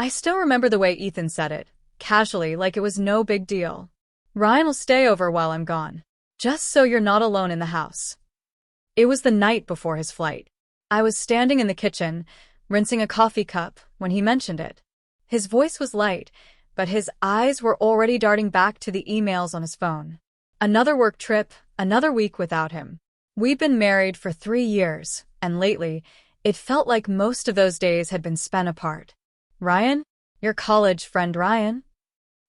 I still remember the way Ethan said it, casually, like it was no big deal. Ryan will stay over while I'm gone. Just so you're not alone in the house. It was the night before his flight. I was standing in the kitchen, rinsing a coffee cup, when he mentioned it. His voice was light, but his eyes were already darting back to the emails on his phone. Another work trip, another week without him. We'd been married for 3 years, and lately, it felt like most of those days had been spent apart. Ryan? Your college friend Ryan?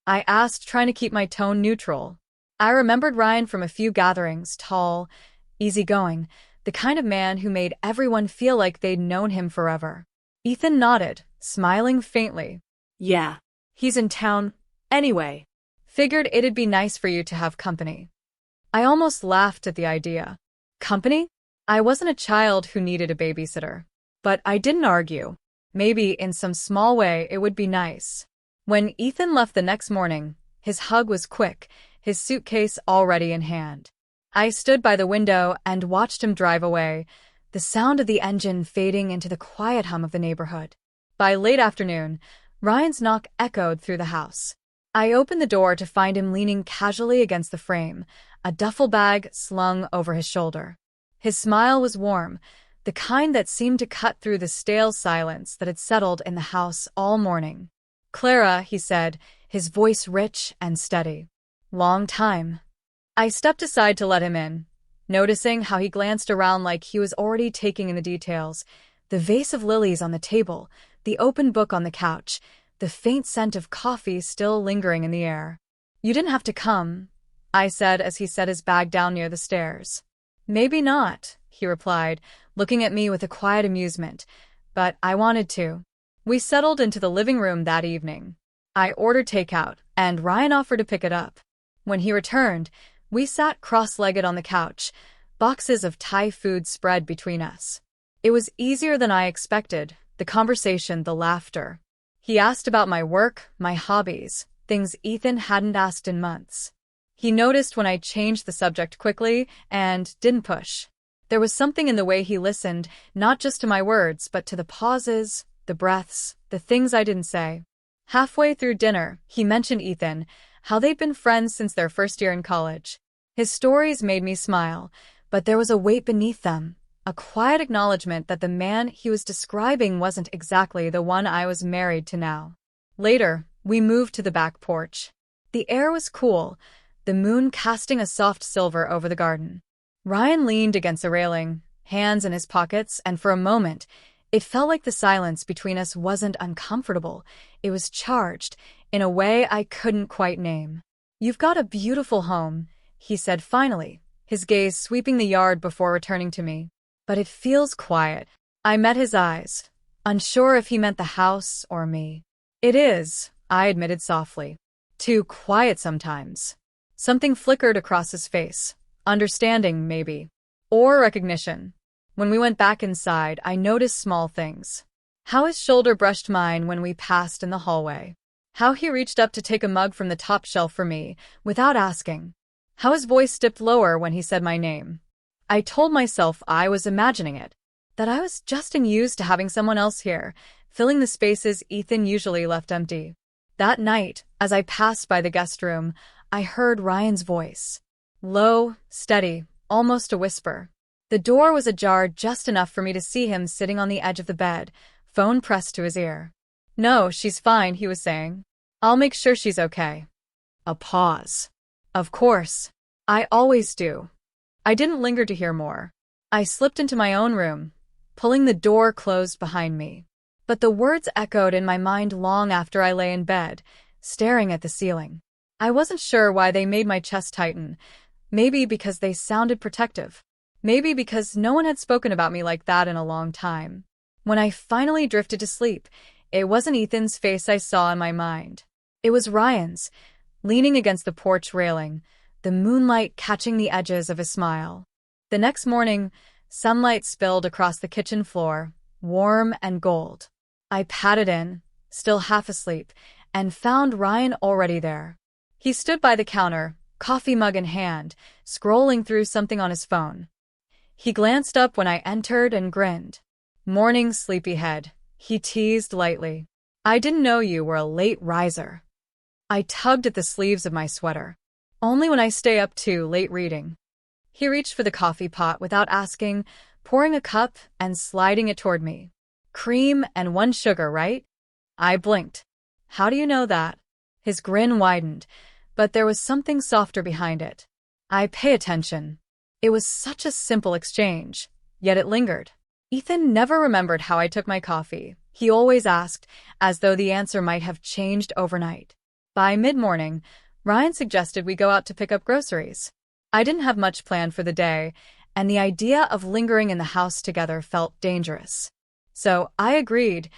I asked, trying to keep my tone neutral. I remembered Ryan from a few gatherings, tall, easygoing, the kind of man who made everyone feel like they'd known him forever. Ethan nodded, smiling faintly. Yeah. He's in town, anyway. Figured it'd be nice for you to have company. I almost laughed at the idea. Company? I wasn't a child who needed a babysitter. But I didn't argue. Maybe in some small way it would be nice. When Ethan left the next morning, his hug was quick, his suitcase already in hand. I stood by the window and watched him drive away, the sound of the engine fading into the quiet hum of the neighborhood. By late afternoon, Ryan's knock echoed through the house. I opened the door to find him leaning casually against the frame, a duffel bag slung over his shoulder. His smile was warm, the kind that seemed to cut through the stale silence that had settled in the house all morning. Clara, he said, his voice rich and steady. Long time. I stepped aside to let him in, noticing how he glanced around like he was already taking in the details. The vase of lilies on the table, the open book on the couch, the faint scent of coffee still lingering in the air. You didn't have to come, I said as he set his bag down near the stairs. Maybe not, he replied, looking at me with a quiet amusement, but I wanted to. We settled into the living room that evening. I ordered takeout, and Ryan offered to pick it up. When he returned, we sat cross-legged on the couch, boxes of Thai food spread between us. It was easier than I expected, the conversation, the laughter. He asked about my work, my hobbies, things Ethan hadn't asked in months. He noticed when I changed the subject quickly and didn't push. There was something in the way he listened, not just to my words, but to the pauses, the breaths, the things I didn't say. Halfway through dinner, he mentioned Ethan, how they'd been friends since their first year in college. His stories made me smile, but there was a weight beneath them, a quiet acknowledgement that the man he was describing wasn't exactly the one I was married to now. Later, we moved to the back porch. The air was cool, the moon casting a soft silver over the garden. Ryan leaned against the railing, hands in his pockets, and for a moment, it felt like the silence between us wasn't uncomfortable. It was charged, in a way I couldn't quite name. You've got a beautiful home, he said finally, his gaze sweeping the yard before returning to me. But it feels quiet. I met his eyes, unsure if he meant the house or me. It is, I admitted softly. Too quiet sometimes. Something flickered across his face. Understanding, maybe. Or recognition. When we went back inside, I noticed small things. How his shoulder brushed mine when we passed in the hallway. How he reached up to take a mug from the top shelf for me, without asking. How his voice dipped lower when he said my name. I told myself I was imagining it, that I was just used to having someone else here, filling the spaces Ethan usually left empty. That night, as I passed by the guest room, I heard Ryan's voice. Low, steady, almost a whisper. The door was ajar just enough for me to see him sitting on the edge of the bed, phone pressed to his ear. No, she's fine, he was saying. I'll make sure she's okay. A pause. Of course. I always do. I didn't linger to hear more. I slipped into my own room, pulling the door closed behind me. But the words echoed in my mind long after I lay in bed, staring at the ceiling. I wasn't sure why they made my chest tighten. Maybe because they sounded protective. Maybe because no one had spoken about me like that in a long time. When I finally drifted to sleep, it wasn't Ethan's face I saw in my mind. It was Ryan's, leaning against the porch railing, the moonlight catching the edges of his smile. The next morning, sunlight spilled across the kitchen floor, warm and gold. I patted in, still half asleep, and found Ryan already there. He stood by the counter, coffee mug in hand, scrolling through something on his phone. He glanced up when I entered and grinned. Morning, sleepyhead, he teased lightly. I didn't know you were a late riser. I tugged at the sleeves of my sweater. Only when I stay up too late reading. He reached for the coffee pot without asking, pouring a cup and sliding it toward me. Cream and 1 sugar, right? I blinked. How do you know that? His grin widened, but there was something softer behind it. I pay attention. It was such a simple exchange, yet it lingered. Ethan never remembered how I took my coffee. He always asked, as though the answer might have changed overnight. By mid-morning, Ryan suggested we go out to pick up groceries. I didn't have much planned for the day, and the idea of lingering in the house together felt dangerous. So I agreed,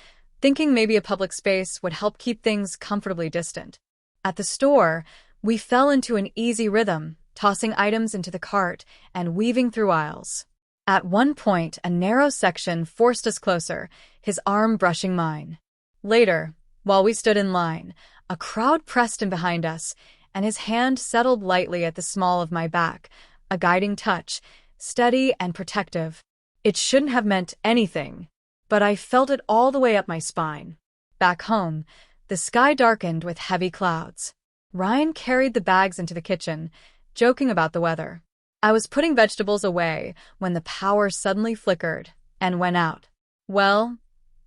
thinking maybe a public space would help keep things comfortably distant. At the store, we fell into an easy rhythm, tossing items into the cart and weaving through aisles. At one point, a narrow section forced us closer, his arm brushing mine. Later, while we stood in line, a crowd pressed in behind us, and his hand settled lightly at the small of my back, a guiding touch, steady and protective. It shouldn't have meant anything, but I felt it all the way up my spine. Back home, the sky darkened with heavy clouds. Ryan carried the bags into the kitchen, joking about the weather. I was putting vegetables away when the power suddenly flickered and went out. Well,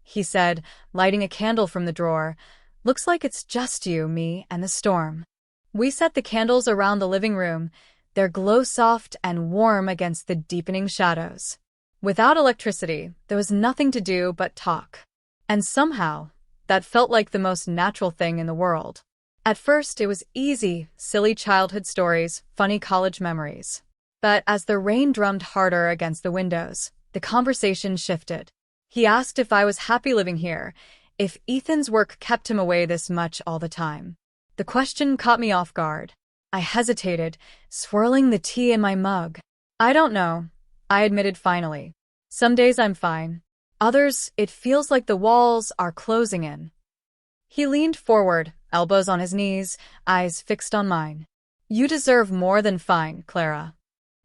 he said, lighting a candle from the drawer, looks like it's just you, me, and the storm. We set the candles around the living room, their glow soft and warm against the deepening shadows. Without electricity, there was nothing to do but talk. And somehow, that felt like the most natural thing in the world. At first, it was easy, silly childhood stories, funny college memories. But as the rain drummed harder against the windows, the conversation shifted. He asked if I was happy living here, if Ethan's work kept him away this much all the time. The question caught me off guard. I hesitated, swirling the tea in my mug. I don't know, I admitted finally. Some days I'm fine. Others, it feels like the walls are closing in. He leaned forward, elbows on his knees, eyes fixed on mine. You deserve more than fine, Clara.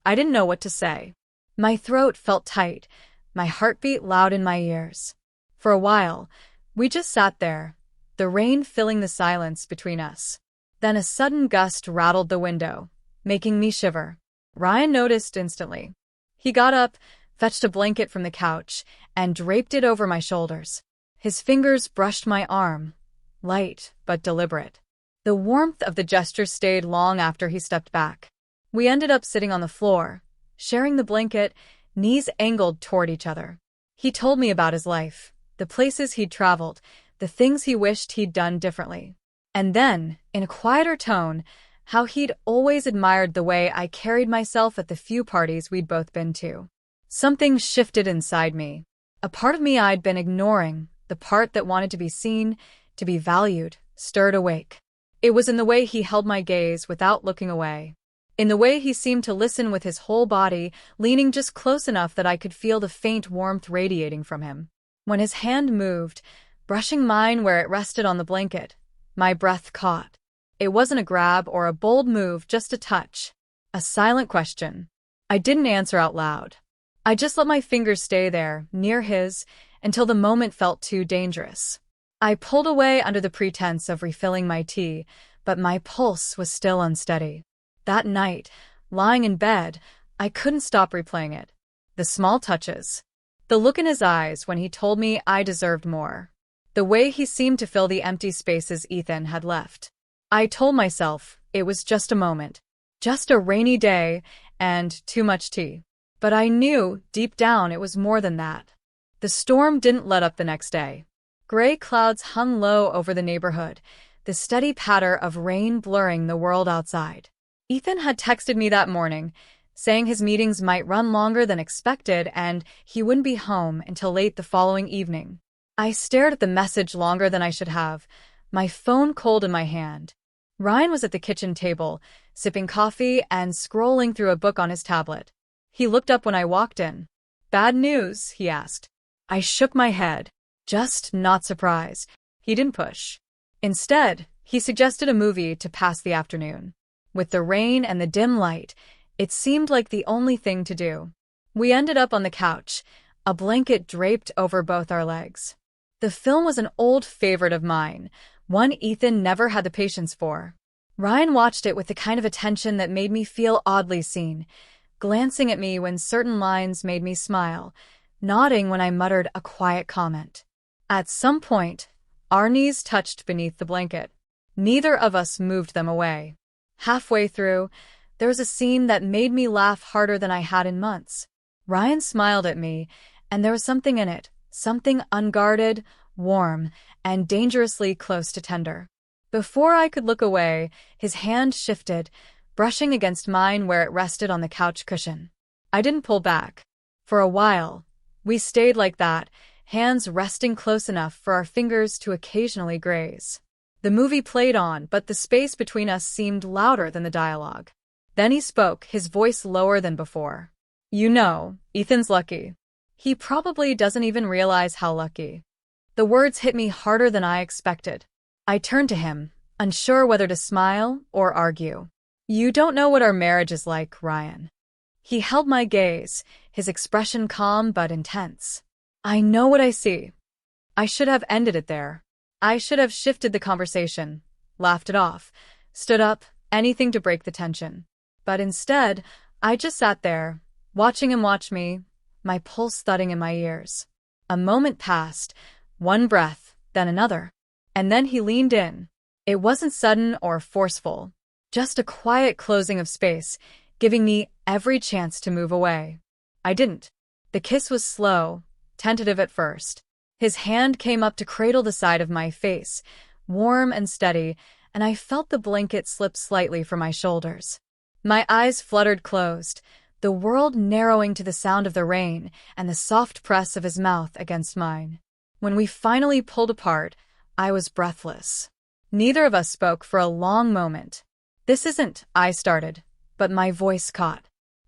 I didn't know what to say. My throat felt tight, my heartbeat loud in my ears. For a while, we just sat there, the rain filling the silence between us. Then a sudden gust rattled the window, making me shiver. Ryan noticed instantly. He got up, fetched a blanket from the couch, and draped it over my shoulders. His fingers brushed my arm, light but deliberate. The warmth of the gesture stayed long after he stepped back. We ended up sitting on the floor, sharing the blanket, knees angled toward each other. He told me about his life, the places he'd traveled, the things he wished he'd done differently. And then, in a quieter tone, how he'd always admired the way I carried myself at the few parties we'd both been to. Something shifted inside me. A part of me I'd been ignoring, the part that wanted to be seen, to be valued, stirred awake. It was in the way he held my gaze without looking away. In the way he seemed to listen with his whole body, leaning just close enough that I could feel the faint warmth radiating from him. When his hand moved, brushing mine where it rested on the blanket, my breath caught. It wasn't a grab or a bold move, just a touch. A silent question. I didn't answer out loud. I just let my fingers stay there, near his, until the moment felt too dangerous. I pulled away under the pretense of refilling my tea, but my pulse was still unsteady. That night, lying in bed, I couldn't stop replaying it. The small touches. The look in his eyes when he told me I deserved more. The way he seemed to fill the empty spaces Ethan had left. I told myself it was just a moment. Just a rainy day and too much tea. But I knew, deep down, it was more than that. The storm didn't let up the next day. Gray clouds hung low over the neighborhood, the steady patter of rain blurring the world outside. Ethan had texted me that morning, saying his meetings might run longer than expected and he wouldn't be home until late the following evening. I stared at the message longer than I should have, my phone cold in my hand. Ryan was at the kitchen table, sipping coffee and scrolling through a book on his tablet. He looked up when I walked in. Bad news, he asked. I shook my head, just not surprised. He didn't push. Instead, he suggested a movie to pass the afternoon. With the rain and the dim light, it seemed like the only thing to do. We ended up on the couch, a blanket draped over both our legs. The film was an old favorite of mine, one Ethan never had the patience for. Ryan watched it with the kind of attention that made me feel oddly seen, glancing at me when certain lines made me smile, nodding when I muttered a quiet comment. At some point, our knees touched beneath the blanket. Neither of us moved them away. Halfway through, there was a scene that made me laugh harder than I had in months. Ryan smiled at me, and there was something in it, something unguarded, warm, and dangerously close to tender. Before I could look away, his hand shifted, brushing against mine where it rested on the couch cushion. I didn't pull back. For a while, we stayed like that, hands resting close enough for our fingers to occasionally graze. The movie played on, but the space between us seemed louder than the dialogue. Then he spoke, his voice lower than before. You know, Ethan's lucky. He probably doesn't even realize how lucky. The words hit me harder than I expected. I turned to him, unsure whether to smile or argue. You don't know what our marriage is like, Ryan. He held my gaze, his expression calm but intense. I know what I see. I should have ended it there. I should have shifted the conversation, laughed it off, stood up, anything to break the tension. But instead, I just sat there, watching him watch me, my pulse thudding in my ears. A moment passed, one breath, then another. And then he leaned in. It wasn't sudden or forceful, just a quiet closing of space, giving me every chance to move away. I didn't. The kiss was slow, tentative at first. His hand came up to cradle the side of my face, warm and steady, and I felt the blanket slip slightly from my shoulders. My eyes fluttered closed, the world narrowing to the sound of the rain and the soft press of his mouth against mine. When we finally pulled apart, I was breathless. Neither of us spoke for a long moment. This isn't, I started, but my voice caught.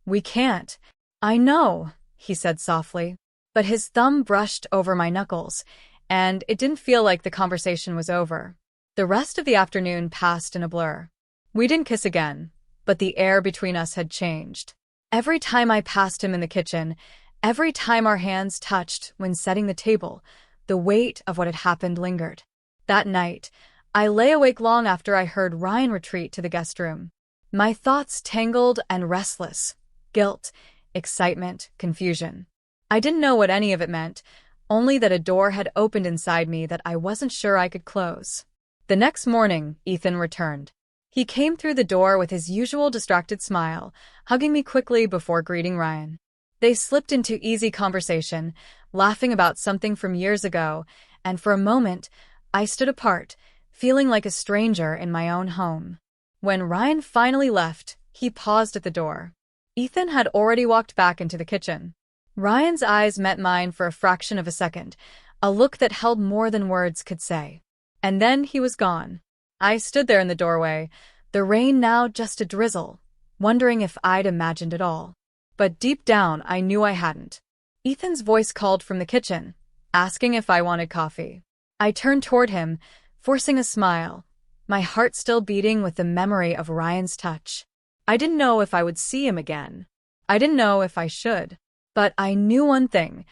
We can't. I know, he said softly, but his thumb brushed over my knuckles, and it didn't feel like the conversation was over. The rest of the afternoon passed in a blur. We didn't kiss again, but the air between us had changed. Every time I passed him in the kitchen, every time our hands touched when setting the table, the weight of what had happened lingered. That night, I lay awake long after I heard Ryan retreat to the guest room. My thoughts tangled and restless, guilt, excitement, confusion. I didn't know what any of it meant, only that a door had opened inside me that I wasn't sure I could close. The next morning, Ethan returned. He came through the door with his usual distracted smile, hugging me quickly before greeting Ryan. They slipped into easy conversation, laughing about something from years ago, and for a moment, I stood apart, feeling like a stranger in my own home. When Ryan finally left, he paused at the door. Ethan had already walked back into the kitchen. Ryan's eyes met mine for a fraction of a second, a look that held more than words could say. And then he was gone. I stood there in the doorway, the rain now just a drizzle, wondering if I'd imagined it all. But deep down, I knew I hadn't. Ethan's voice called from the kitchen, asking if I wanted coffee. I turned toward him, forcing a smile, my heart still beating with the memory of Ryan's touch. I didn't know if I would see him again. I didn't know if I should. But I knew one thing.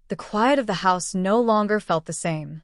The quiet of the house no longer felt the same.